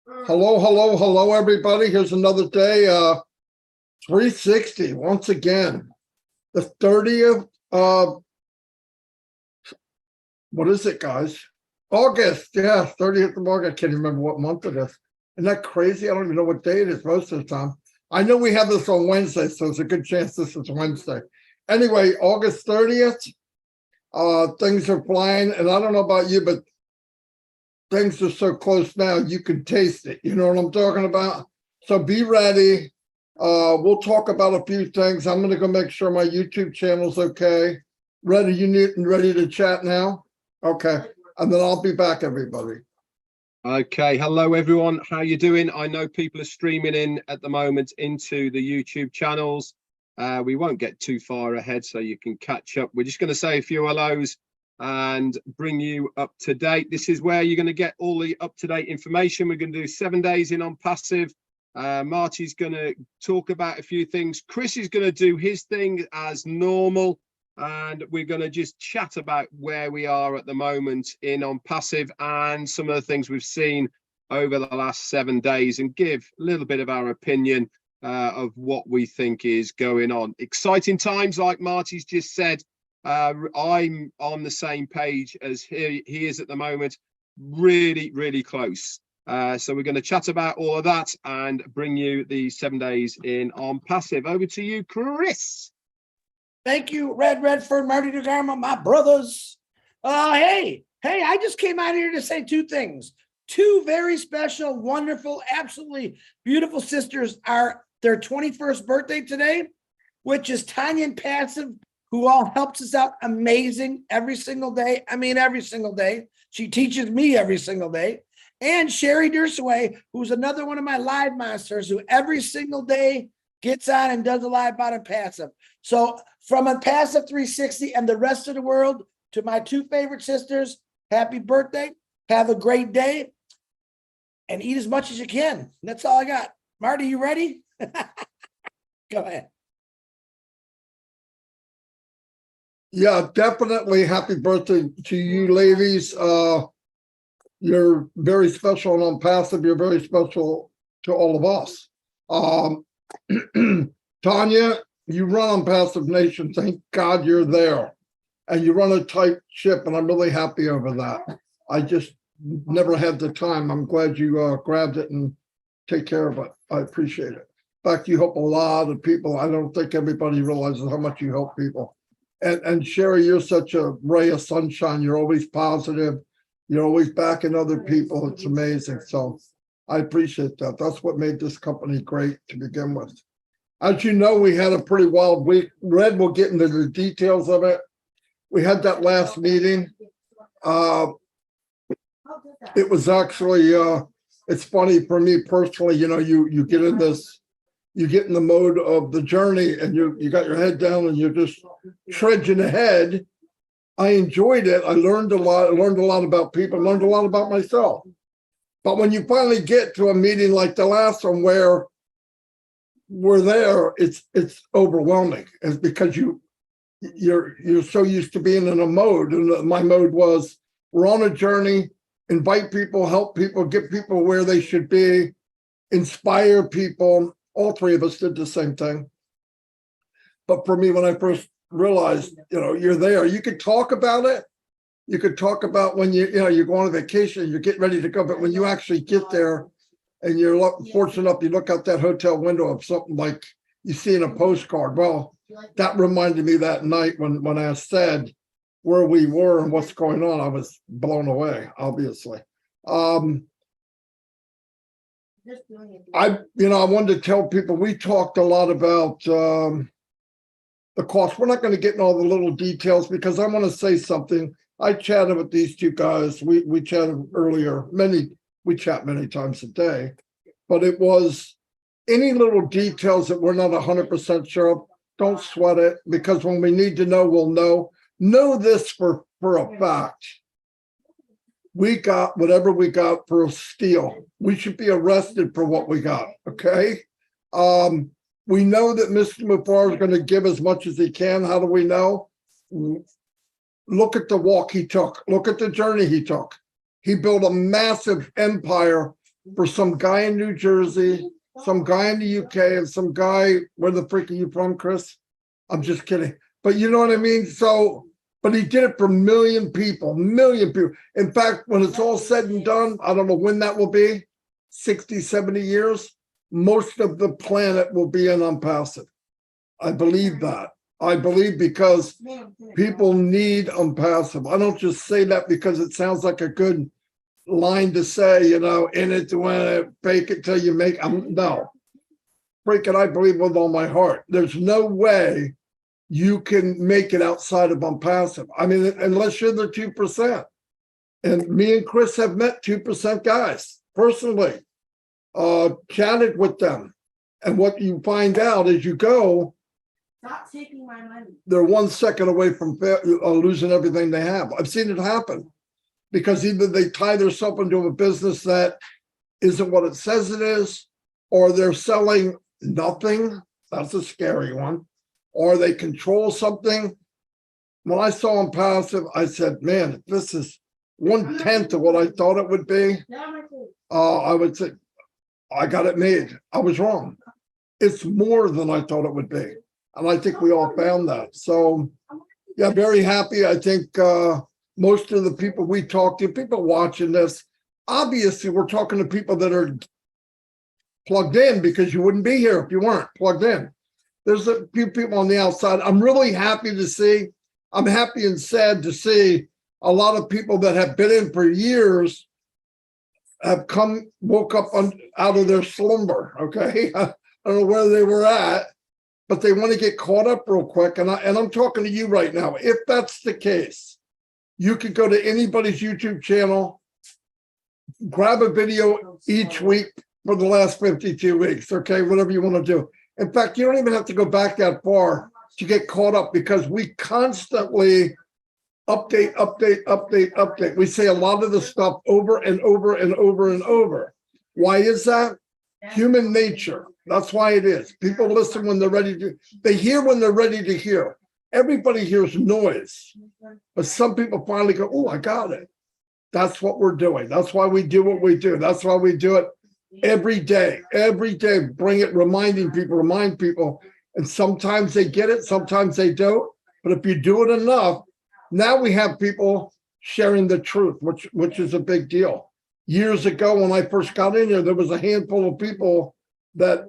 Hello, hello, hello, everybody. Here's another day, 360 once again. The 30th what is it, guys? August, yeah, 30th of August. I can't remember what month it is. Isn't that crazy? I don't even know what day it is most of the time. I know we have this on Wednesday, so it's a good chance this is Wednesday. Anyway, August 30th, things are flying, and I don't know about you, but things are so close now, you can taste it. You know what I'm talking about? So be ready. We'll talk about a few things. I'm going to go make sure my YouTube channel's okay. Ready? You need ready to chat now? Okay. And then I'll be back, everybody. Okay. Hello, everyone. How you doing? I know people are streaming in at the moment into the YouTube channels. We won't get too far ahead, so you can catch up. We're just going to say a few hellos and bring you up to date. This is where you're going to get all the up-to-date information. We're going to do 7 days in Onpassive. Marty's going to talk about a few things. Chris is going to do his thing as normal, and we're going to just chat about where we are at the moment in Onpassive and some of the things we've seen over the last 7 days, and give a little bit of our opinion of what we think is going on. Exciting times, like Marty's just said. I'm on the same page as he is at the moment. Really close. So we're going to chat about all of that and bring you the 7 days in Onpassive. Over to you, Chris. Thank you, Redford, Marty DeGarmo, my brothers. Hey, I just came out here to say two things. Two very special, wonderful, absolutely beautiful sisters are their 21st birthday today, which is Tanya and Passive, who all helps us out amazing every single day. I mean, every single day. She teaches me every single day. And Sherry Dursaway, who's another one of my live masters, who every single day gets on and does a live about Onpassive. So from Onpassive 360 and the rest of the world to my two favorite sisters, happy birthday. Have a great day. And eat as much as you can. That's all I got. Marty, you ready? Go ahead. Yeah, definitely. Happy birthday to you, ladies. You're very special and Onpassive. You're very special to all of us. Tanya, you run Onpassive Nation. Thank God you're there. And you run a tight ship, and I'm really happy over that. I just never had the time. I'm glad you grabbed it and take care of it. I appreciate it. In fact, you help a lot of people. I don't think everybody realizes how much you help people. And Sherry, you're such a ray of sunshine. You're always positive. You're always backing other people. It's amazing. So I appreciate that. That's what made this company great to begin with. As you know, we had a pretty wild week. Red will get into the details of it. We had that last meeting. It was actually, it's funny for me personally, you know, you get in this, you get in the mode of the journey and you got your head down and you're just trudging ahead. I enjoyed it. I learned a lot. I learned a lot about people, learned a lot about myself. But when you finally get to a meeting like the last one where we're there, it's overwhelming. It's because you're so used to being in a mode. And my mode was, we're on a journey, invite people, help people, get people where they should be, inspire people. All three of us did the same thing. But for me, when I first realized, you know, you're there, you could talk about it. You could talk about when you're going on vacation, you're getting ready to go. But when you actually get there and you're fortunate enough, you look out that hotel window of something like you see in a postcard. Well, that reminded me that night when I said where we were and what's going on, I was blown away, obviously. I wanted to tell people, we talked a lot about the cost. We're not going to get in all the little details because I want to say something. I chatted with these two guys. We chatted earlier. We chat many times a day, but it was any little details that we're not 100% sure of. Don't sweat it, because when we need to know, we'll know. Know this for a fact. We got whatever we got for a steal. We should be arrested for what we got, okay? We know that Mr. Mufar is going to give as much as he can. How do we know? Look at the walk he took. Look at the journey he took. He built a massive empire for some guy in New Jersey, some guy in the UK, and some guy, where the freak are you from, Chris? I'm just kidding. But you know what I mean? So, but he did it for million people. In fact, when it's all said and done, I don't know when that will be, 60, 70 years, most of the planet will be in Onpassive. I believe that. I believe because people need Onpassive. I don't just say that because it sounds like a good line to say, you know, in it to win it, fake it till you make. No, freak it, I believe with all my heart. There's no way you can make it outside of Onpassive. I mean, unless you're the 2%. And me and Chris have met 2% guys personally, chatted with them. And what you find out as you go, stop taking my money. They're 1 second away from losing everything they have. I've seen it happen because either they tie themselves into a business that isn't what it says it is, or they're selling nothing. That's a scary one. Or they control something. When I saw Onpassive, I said, man, if this is 1/10 of what I thought it would be, I would say, I got it made. I was wrong. It's more than I thought it would be. And I think we all found that. So, yeah, very happy. I think most of the people we talk to, people watching this, obviously we're talking to people that are plugged in because you wouldn't be here if you weren't plugged in. There's a few people on the outside. I'm really happy to see. I'm happy and sad to see a lot of people that have been in for years have woke up out of their slumber. Okay, I don't know where they were at, but they want to get caught up real quick. And I'm talking to you right now. If that's the case, you could go to anybody's YouTube channel, grab a video each week for the last 52 weeks. Okay, whatever you want to do. In fact, you don't even have to go back that far to get caught up because we constantly update. We say a lot of the stuff over and over and over and over. Why is that? Human nature. That's why it is. People listen when they're ready to, they hear when they're ready to hear. Everybody hears noise, but some people finally go, oh, I got it. That's what we're doing. That's why we do what we do. That's why we do it every day, bring it, remind people. And sometimes they get it, sometimes they don't. But if you do it enough, now we have people sharing the truth, which is a big deal. Years ago, when I first got in here, there was a handful of people that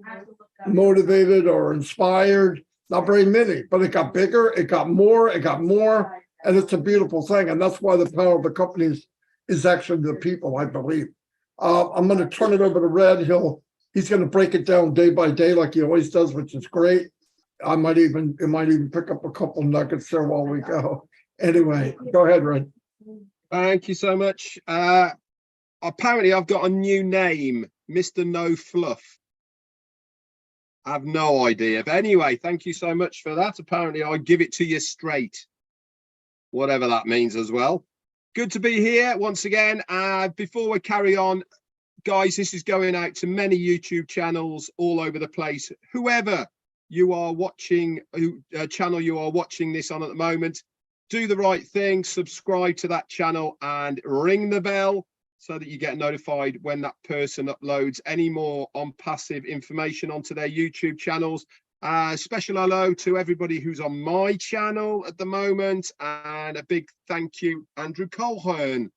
motivated or inspired, not very many, but it got bigger, it got more, and it's a beautiful thing. And that's why the power of the companies is actually the people, I believe. I'm going to turn it over to Red. He's going to break it down day by day like he always does, which is great. It might even pick up a couple nuggets there while we go. Anyway, go ahead, Red. Thank you so much. Apparently, I've got a new name, Mr. No Fluff. I have no idea. But anyway, thank you so much for that. Apparently, I give it to you straight, whatever that means as well. Good to be here once again. Before we carry on, guys, this is going out to many YouTube channels all over the place. Whoever you are watching, channel you are watching this on at the moment, do the right thing, subscribe to that channel and ring the bell so that you get notified when that person uploads any more Onpassive information onto their YouTube channels. Special hello to everybody who's on my channel at the moment, and a big thank you, Andrew Colhern,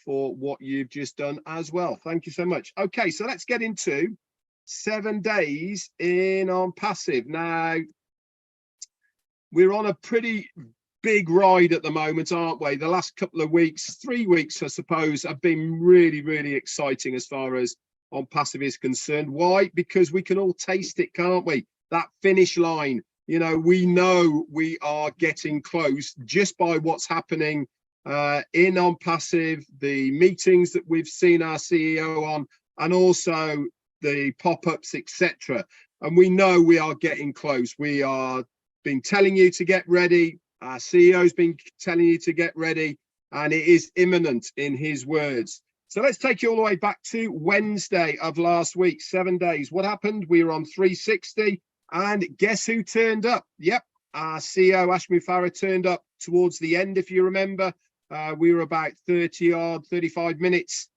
for what you've just done as well. Thank you so much. Okay, so let's get into 7 days in Onpassive. Now, we're on a pretty big ride at the moment, aren't we? The last couple of weeks, 3 weeks, I suppose, have been really, really exciting as far as Onpassive is concerned. Why? Because we can all taste it, can't we? That finish line, you know we are getting close just by what's happening in Onpassive, the meetings that we've seen our CEO on, and also the pop-ups, etc. And we know we are getting close. We are been telling you to get ready. Our CEO's been telling you to get ready, and it is imminent in his words. So let's take you all the way back to Wednesday of last week, 7 days. What happened? We were on 360. And guess who turned up? Yep, our CEO, Ashmi Farah, turned up towards the end, if you remember. We were about 35 minutes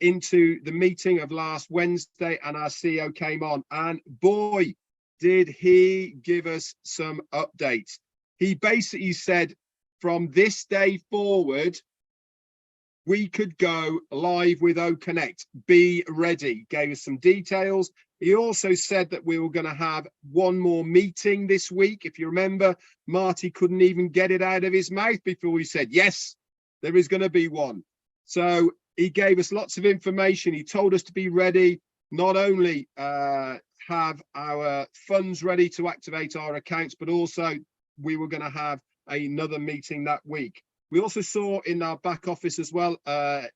into the meeting of last Wednesday, and our CEO came on, and boy, did he give us some updates. He basically said from this day forward, we could go live with OConnect. Be ready. Gave us some details. He also said that we were going to have one more meeting this week. If you remember, Marty couldn't even get it out of his mouth before he said, yes, there is going to be one. So he gave us lots of information. He told us to be ready, not only have our funds ready to activate our accounts, but also we were going to have another meeting that week. We also saw in our back office as well,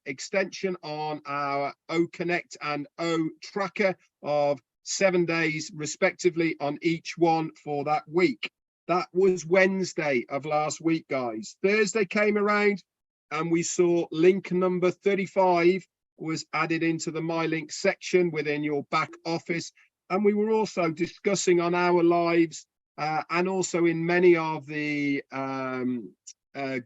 extension on our OConnect and O tracker of 7 days respectively on each one for that week. That was Wednesday of last week, guys. Thursday came around and we saw link number 35 was added into the MyLink section within your back office. And we were also discussing on our lives and also in many of the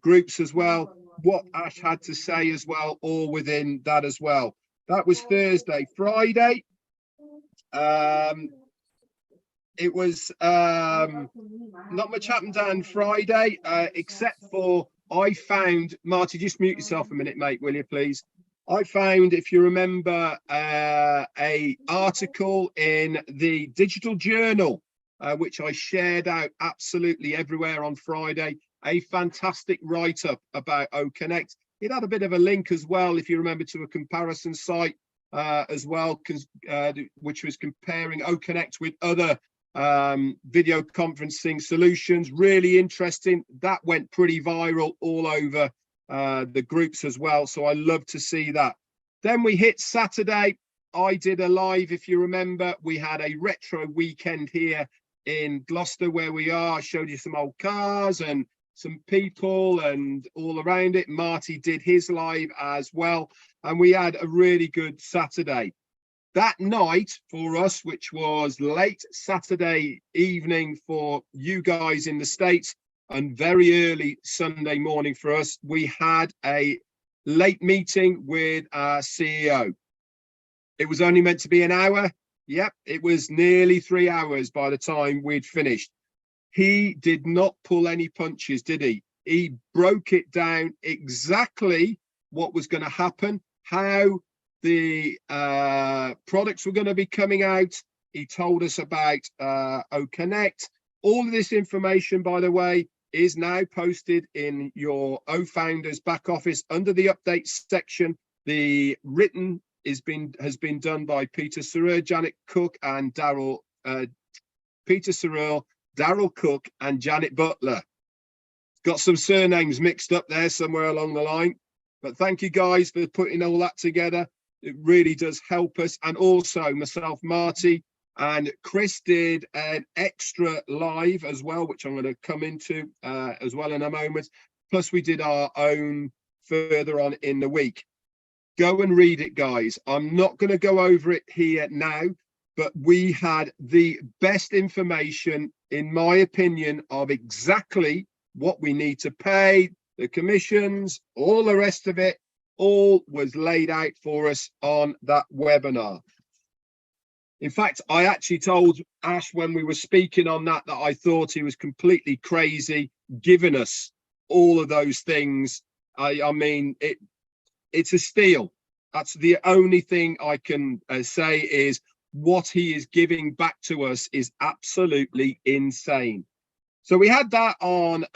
groups as well, what Ash had to say as well, all within that as well. That was Thursday. Friday, it was not much happened on Friday, except for I found, Marty, just mute yourself a minute, mate, will you please? I found, if you remember, a article in the Digital Journal, which I shared out absolutely everywhere on Friday. A fantastic write-up about OConnect. It had a bit of a link as well, if you remember, to a comparison site as well, which was comparing OConnect with other video conferencing solutions. Really interesting. That went pretty viral all over the groups as well. So I love to see that. Then we hit Saturday. I did a live, if you remember. We had a retro weekend here in Gloucester where we are. I showed you some old cars and some people and all around it. Marty did his live as well, and we had a really good Saturday. That night for us, which was late Saturday evening for you guys in the States and very early Sunday morning for us, we had a late meeting with our CEO. It was only meant to be an hour. Yep, it was nearly 3 hours by the time we'd finished. He did not pull any punches, did he? He broke it down exactly what was going to happen, how the products were going to be coming out. He told us about OConnect. All of this information, by the way, is now posted in your OFounders back office under the updates section. The written has been done by Peter Searle, Janet Cook, and Daryl. Peter Searle, Daryl Cook, and Janet Butler. Got some surnames mixed up there somewhere along the line, but thank you guys for putting all that together. It really does help us. And also myself, Marty, and Chris did an extra live as well, which I'm going to come into as well in a moment. Plus we did our own further on in the week. Go and read it, guys. I'm not going to go over it here now, but we had the best information, in my opinion, of exactly what we need to pay, the commissions, all the rest of it, all was laid out for us on that webinar. In fact, I actually told Ash when we were speaking on that I thought he was completely crazy giving us all of those things. I mean, it's a steal. That's the only thing I can say is what he is giving back to us is absolutely insane. So we had that on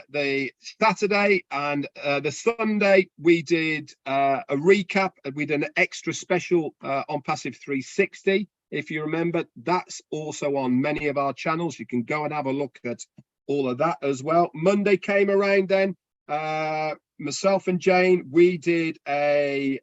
the Saturday, and the Sunday we did a recap. We did an extra special Onpassive 360. If you remember, that's also on many of our channels. You can go and have a look at all of that as well. Monday came around then. Myself and Jane, we did a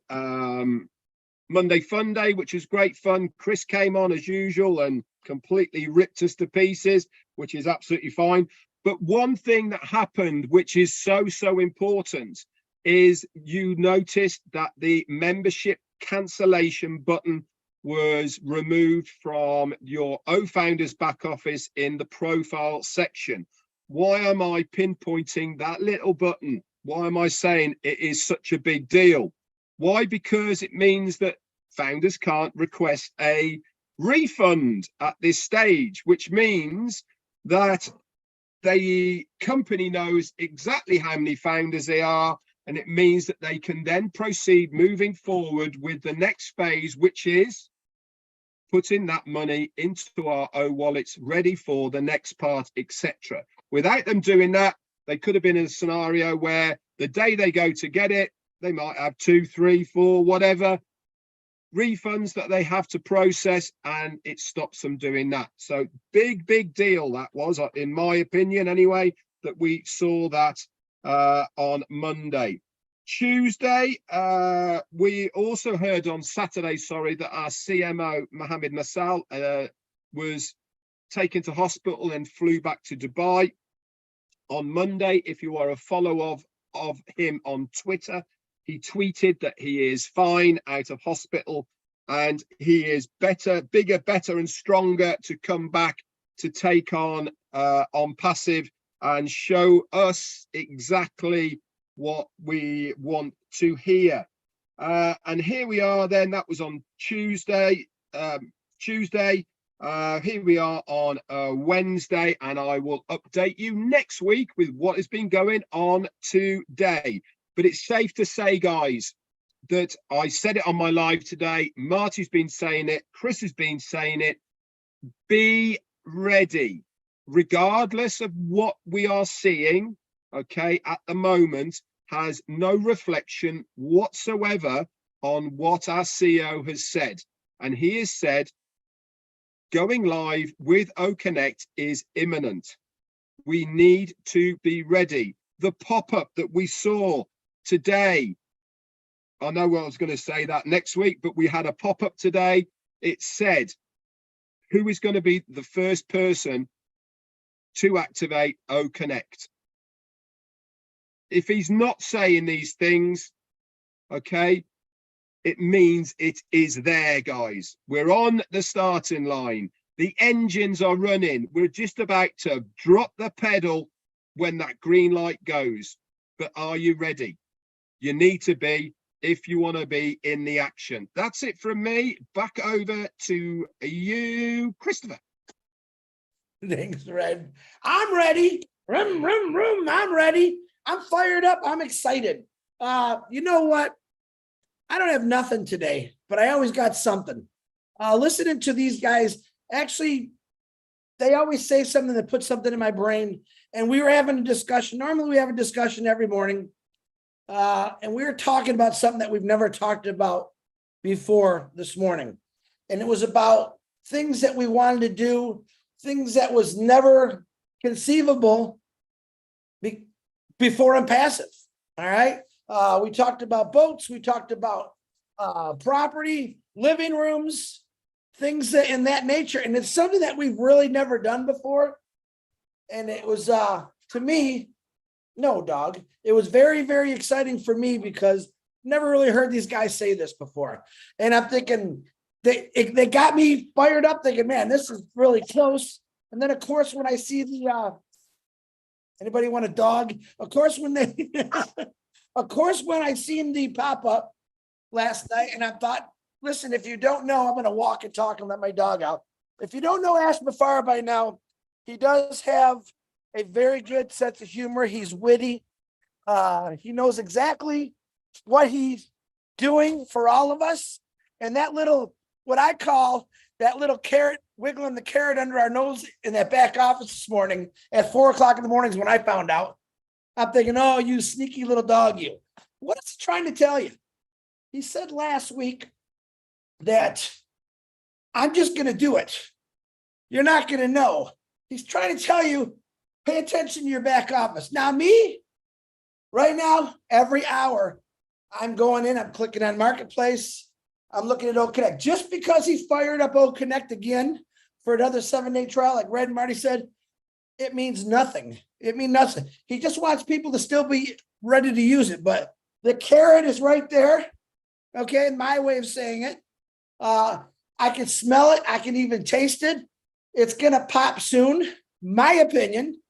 Monday Fun Day, which was great fun. Chris came on as usual and completely ripped us to pieces, which is absolutely fine. But one thing that happened, which is so important, is you noticed that the membership cancellation button was removed from your OFounders back office in the profile section. Why am I pinpointing that little button? Why am I saying it is such a big deal? Why? Because it means that founders can't request a refund at this stage, which means that the company knows exactly how many founders they are, and it means that they can then proceed moving forward with the next phase, which is putting that money into our wallets ready for the next part, etc. Without them doing that, they could have been in a scenario where the day they go to get it, they might have 2, 3, 4, whatever refunds that they have to process, and it stops them doing that. So big deal that was, in my opinion anyway, that we saw that on Monday. Tuesday, we also heard on Saturday, that our CMO Mohammed Masal was taken to hospital and flew back to Dubai. On Monday, if you are a follower of him on Twitter, he tweeted that he is fine out of hospital and he is better, bigger, better and stronger to come back to take on Onpassive and show us exactly what we want to hear. And here we are then, that was on Tuesday. Here we are on Wednesday, and I will update you next week with what has been going on today. But it's safe to say, guys, that I said it on my live today. Marty's been saying it. Chris has been saying it. Be ready, regardless of what we are seeing, okay, at the moment, has no reflection whatsoever on what our CEO has said. And he has said, going live with OConnect is imminent. We need to be ready. The pop-up that we saw today, I know I was going to say that next week, but we had a pop-up today. It said, who is going to be the first person to activate OConnect? If he's not saying these things, okay, it means it is there, guys. We're on the starting line. The engines are running. We're just about to drop the pedal when that green light goes. But are you ready? You need to be if you want to be in the action. That's it from me. Back over to you, Christopher. Thanks, Red. I'm ready. Rum, rum, rum. I'm ready. I'm fired up. I'm excited. You know what? I don't have nothing today, but I always got something. Listening to these guys, actually, they always say something that puts something in my brain. And we were having a discussion. Normally, we have a discussion every morning. And we were talking about something that we've never talked about before this morning. And it was about things that we wanted to do, things that was never conceivable before Onpassive. All right. We talked about boats. We talked about property, living rooms, things that in that nature. And it's something that we've really never done before. And it was, to me, no, dog. It was very, very exciting for me because never really heard these guys say this before. And I'm thinking, they got me fired up thinking, man, this is really close. And then, of course, when I see the, anybody want a dog? Of course, when I seen the pop-up last night and I thought, listen, if you don't know, I'm going to walk and talk and let my dog out. If you don't know Ash Mafar by now, he does have a very good sense of humor. He's witty. He knows exactly what he's doing for all of us. And that little, what I call that little carrot, wiggling the carrot under our nose in that back office this morning at 4:00 in the mornings when I found out, I'm thinking, oh, you sneaky little dog, you. What is he trying to tell you? He said last week that I'm just going to do it. You're not going to know. He's trying to tell you, pay attention to your back office. Now, me, right now, every hour, I'm going in, I'm clicking on Marketplace. I'm looking at OConnect. Just because he fired up OConnect again for another 7-day trial, like Red and Marty said, it means nothing. It means nothing. He just wants people to still be ready to use it. But the carrot is right there. Okay, my way of saying it. I can smell it. I can even taste it. It's going to pop soon, my opinion.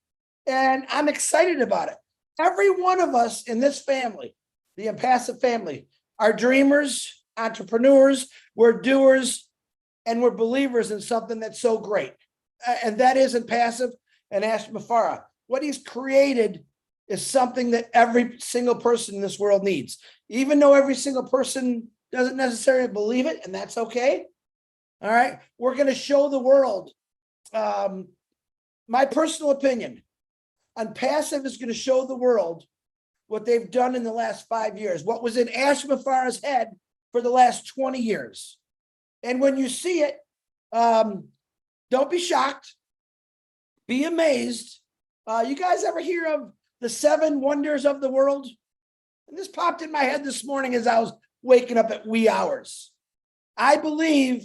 And I'm excited about it. Every one of us in this family, the Onpassive family, are dreamers, entrepreneurs, we're doers, and we're believers in something that's so great. And that isn't passive. And Ash Mafara, what he's created is something that every single person in this world needs, even though every single person doesn't necessarily believe it, and that's okay. All right, we're going to show the world. My personal opinion, Onpassive is going to show the world what they've done in the last 5 years, what was in Ash Mafara's head for the last 20 years. And when you see it, don't be shocked, be amazed. You guys ever hear of the 7 wonders of the world? And this popped in my head this morning as I was waking up at wee hours. I believe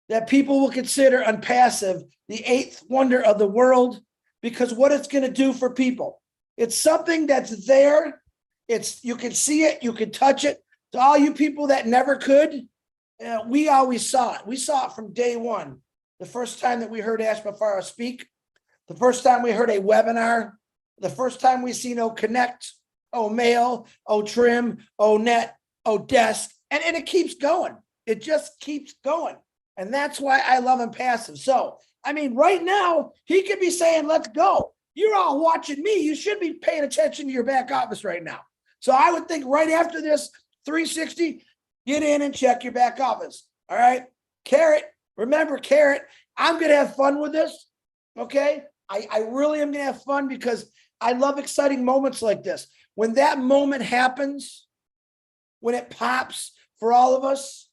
that people will consider Onpassive the 8th wonder of the world because what it's going to do for people. It's something that's there. You can see it, you can touch it. To all you people that never could, we always saw it. We saw it from day one. The first time that we heard Ash Mafara speak, the first time we heard a webinar, the first time we seen Connect, Mail, Trim, Net, Desk, and it keeps going. It just keeps going. And that's why I love Onpassive. So, I mean, right now, he could be saying, let's go. You're all watching me. You should be paying attention to your back office right now. So I would think right after this 360, get in and check your back office. All right. Carrot, remember, Carrot, I'm going to have fun with this. Okay. I really am going to have fun because I love exciting moments like this. When that moment happens, when it pops for all of us,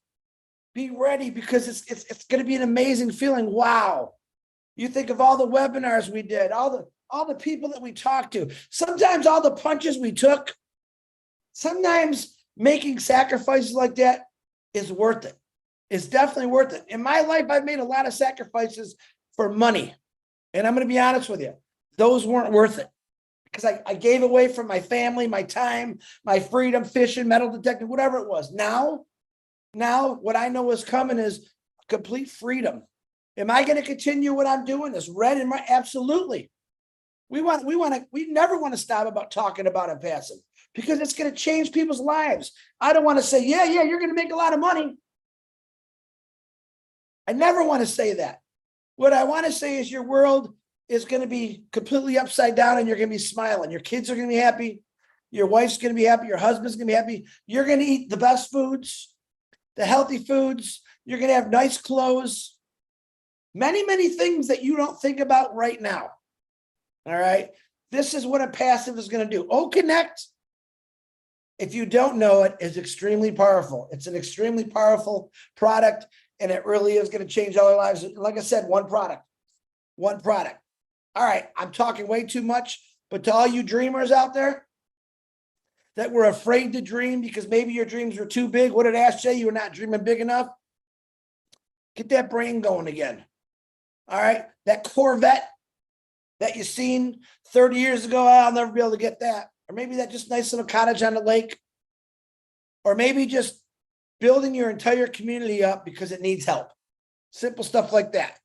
be ready because it's going to be an amazing feeling. Wow. You think of all the webinars we did, all the people that we talked to, sometimes all the punches we took, sometimes making sacrifices like that is worth it. It's definitely worth it. In my life, I've made a lot of sacrifices for money. And I'm going to be honest with you, those weren't worth it because I gave away from my family, my time, my freedom, fishing, metal detecting, whatever it was. Now, what I know is coming is complete freedom. Am I going to continue what I'm doing? This red and my absolutely. We never want to stop about talking about Onpassive because it's going to change people's lives. I don't want to say, yeah, you're going to make a lot of money. I never want to say that. What I want to say is your world is going to be completely upside down and you're going to be smiling. Your kids are going to be happy. Your wife's going to be happy. Your husband's going to be happy. You're going to eat the best foods, the healthy foods. You're going to have nice clothes. Many, many things that you don't think about right now. All right. This is what Onpassive is going to do. Connect, if you don't know it, is extremely powerful. It's an extremely powerful product, and it really is going to change all our lives. Like I said, one product. All right. I'm talking way too much, but to all you dreamers out there that were afraid to dream because maybe your dreams were too big, what did Ash say? You were not dreaming big enough. Get that brain going again. All right. That Corvette that you seen 30 years ago, I'll never be able to get that. Or maybe that just nice little cottage on the lake. Or maybe just building your entire community up because it needs help. Simple stuff like that.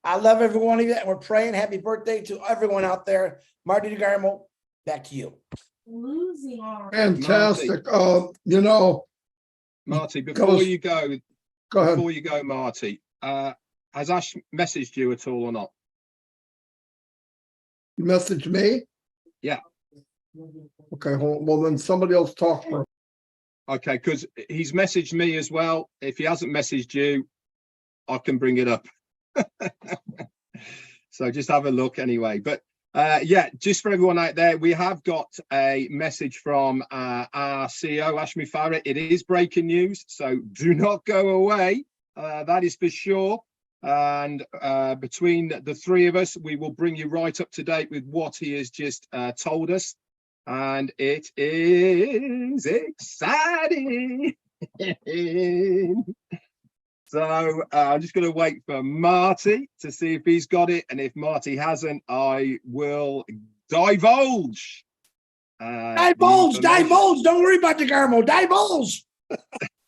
I love every one of you, and we're praying happy birthday to everyone out there. Marty DeGarmo, back to you. Losing already. Fantastic. Marty, before you go, ahead. Marty, has Ash messaged you at all or not? You message me? Yeah. Okay, well then somebody else talk for. Okay, because he's messaged me as well. If he hasn't messaged you, I can bring it up. So just have a look anyway. But yeah, just for everyone out there, we have got a message from our CEO, Ash Mafara. It is breaking news, so do not go away. That is for sure. And between the three of us, we will bring you right up to date with what he has just told us. And it is exciting. So I'm just going to wait for Marty to see if he's got it. And if Marty hasn't, I will divulge. Divulge. Don't worry about DeGarmo. Divulge.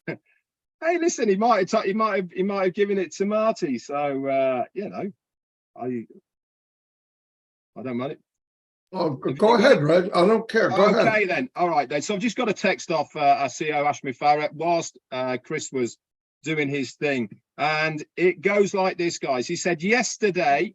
Hey, listen, he might have given it to Marty. So I don't mind it. Go ahead, Red. I don't care. Go ahead. Okay, then. All right, then. So I've just got a text off our CEO, Ashmi Farah, whilst Chris was doing his thing. And it goes like this, guys. He said yesterday,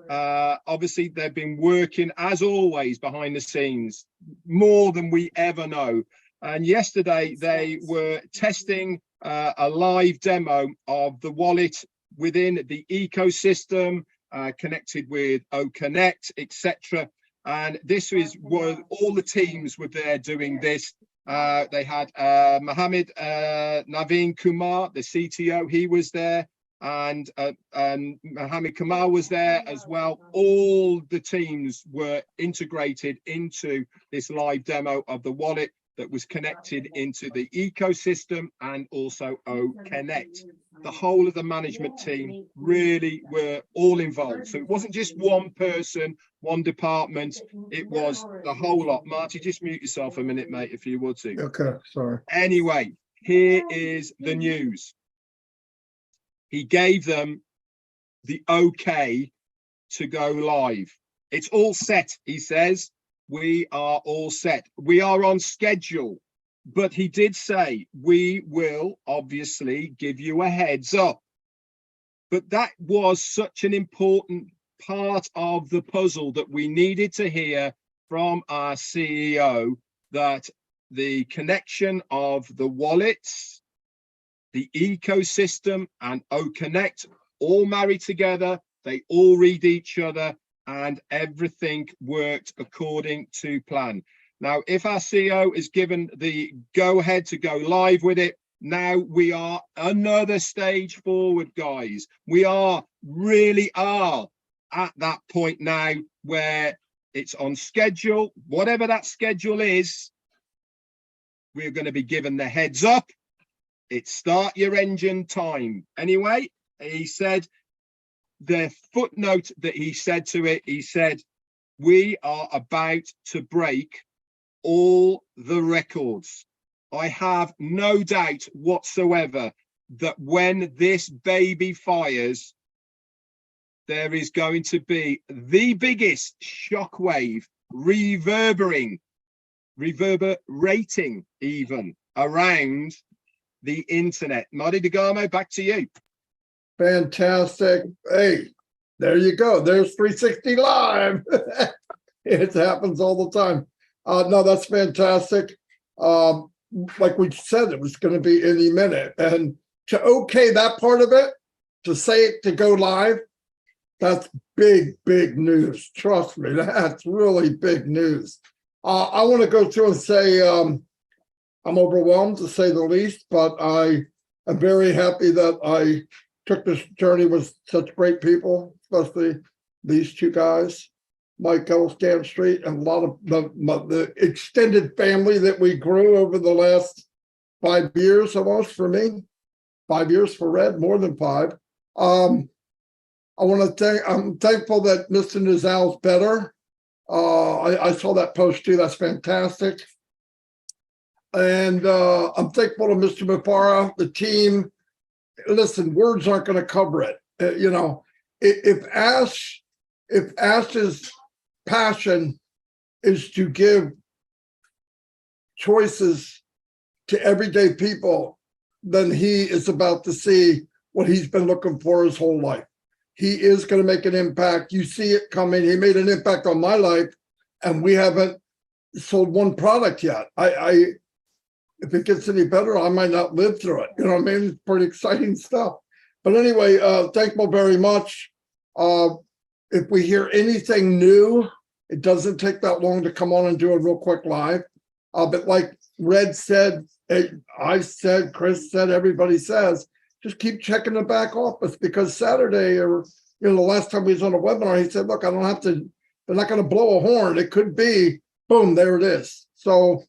obviously, they've been working, as always, behind the scenes, more than we ever know. And yesterday, they were testing a live demo of the wallet within the ecosystem, connected with OConnect, etc. And this is what all the teams were there doing this. They had Mohammed Naveen Kumar, the CTO, he was there, and Mohammed Kamal was there as well. All the teams were integrated into this live demo of the wallet that was connected into the ecosystem and also OConnect. The whole of the management team really were all involved. So it wasn't just one person, one department, it was the whole lot. Marty, just mute yourself a minute, mate, if you would to. Okay, sorry. Anyway, here is the news. He gave them the okay to go live. It's all set, he says. We are all set. We are on schedule. But he did say, we will obviously give you a heads up. But that was such an important part of the puzzle that we needed to hear from our CEO, that the connection of the wallets, the ecosystem, and OConnect all marry together. They all read each other, and everything worked according to plan. Now, if our CEO is given the go-ahead to go live with it, now we are another stage forward, guys. We really are at that point now where it's on schedule. Whatever that schedule is, we're going to be given the heads up. It's start your engine time. Anyway, he said, the footnote that he said to it, he said, we are about to break all the records. I have no doubt whatsoever that when this baby fires, there is going to be the biggest shockwave reverberating even around the internet. Marty DeGarmo, back to you. Fantastic. Hey, there you go. There's 360 Live. It happens all the time. No, that's fantastic. Like we said, it was going to be any minute. And to okay that part of it, to say it, to go live, that's big, big news. Trust me, that's really big news. I want to go through and say I'm overwhelmed, to say the least, but I am very happy that I took this journey with such great people, especially these two guys, Mike Stan Street, and a lot of the extended family that we grew over the last 5 years, almost for me. 5 years for Red, more than 5. I want to thank. I'm thankful that Mr. Nizal's better. I saw that post too. That's fantastic. And I'm thankful to Mr. Mufara, the team. Listen, words aren't going to cover it. You know, if Ash's passion is to give choices to everyday people, then he is about to see what he's been looking for his whole life. He is going to make an impact. You see it coming. He made an impact on my life, and we haven't sold one product yet. If it gets any better, I might not live through it. You know what I mean? It's pretty exciting stuff. But anyway, thankful very much. If we hear anything new, it doesn't take that long to come on and do a real quick live. But like Red said, I said, Chris said, everybody says, just keep checking the back office, because Saturday, or the last time we was on a webinar, he said, look, I don't have to, they're not going to blow a horn. It could be, boom, there it is. So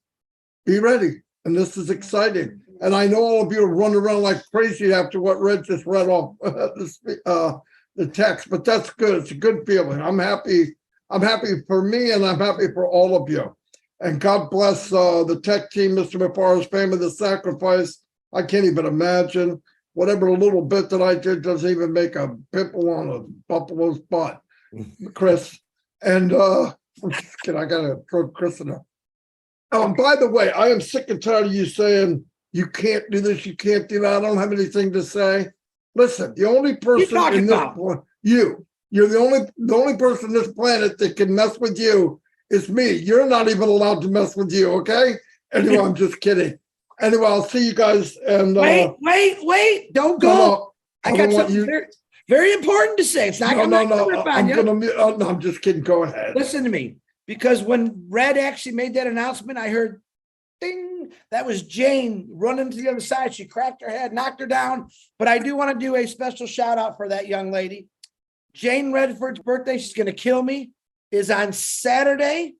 be ready. And this is exciting. And I know all of you are running around like crazy after what Red just read off the text, but that's good. It's a good feeling. I'm happy. I'm happy for me, and I'm happy for all of you. And God bless the tech team, Mr. Mufara's family, the sacrifice. I can't even imagine. Whatever little bit that I did doesn't even make a pimple on a buffalo's butt, Chris. And I gotta throw Chris in there. Oh, and by the way, I am sick and tired of you saying you can't do this, you can't do that. I don't have anything to say. Listen, the only person talking in this about? you're the only person on this planet that can mess with you is me. You're not even allowed to mess with you, okay? Anyway, I'm just kidding. Anyway, I'll see you guys and Wait, don't go. no, I I got don't want something you. very, very important to say. It's not, No, I'm no, not gonna no. rip on I'm you. gonna. No, I'm just kidding. Go ahead. Listen to me, because when Red actually made that announcement, I heard ding. That was Jane running to the other side. She cracked her head, knocked her down. But I do want to do a special shout out for that young lady. Jane Redford's birthday, she's going to kill me, is on Saturday.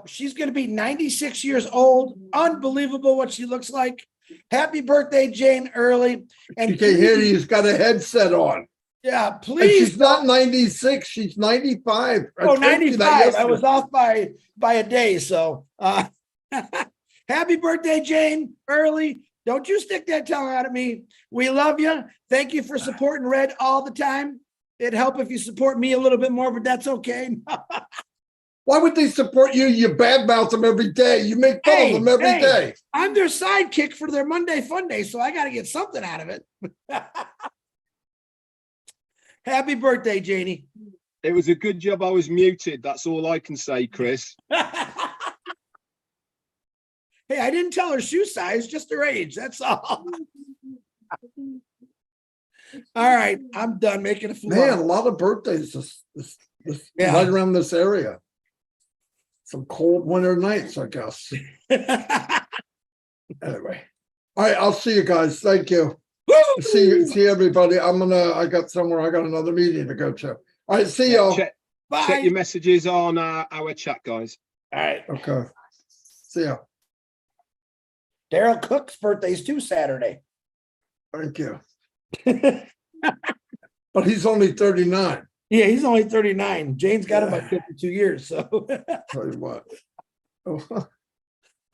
She's going to be 96 years old. Unbelievable what she looks like. Happy birthday, Jane, early. And She can't hear you. He's got a headset on. yeah, And please. she's not 96. She's 95. Oh, told you that 95. I yesterday. was off by a day. So happy birthday, Jane, early. Don't you stick that tongue out at me. We love you. Thank you for supporting Red all the time. It'd help if you support me a little bit more, but that's okay. Why would they support you? You badmouth them every day. You make fun of them every day. I'm their sidekick for their Monday Fun Day, so I got to get something out of it. Happy birthday, Janie. It was a good job I was muted. That's all I can say, Chris. Hey, I didn't tell her shoe size, just her age. That's all. All right, I'm done making a fool. Man, a lot of birthdays this Yeah. right around this area. Some cold winter nights, I guess. Anyway. All right, I'll see you guys. Thank you. See everybody. I got another meeting to go to. All right, see y'all. Check Bye. your messages on our chat, guys. All right. Okay. See ya. Daryl Cook's birthday's too Saturday. Thank you. But he's only 39. Yeah, he's only 39. Jane's got about 52 years. So Tell you what. Oh,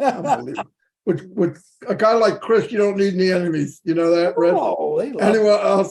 unbelievable. With a guy like Chris, you don't need any enemies. You know that, Red? oh, they love Anyway,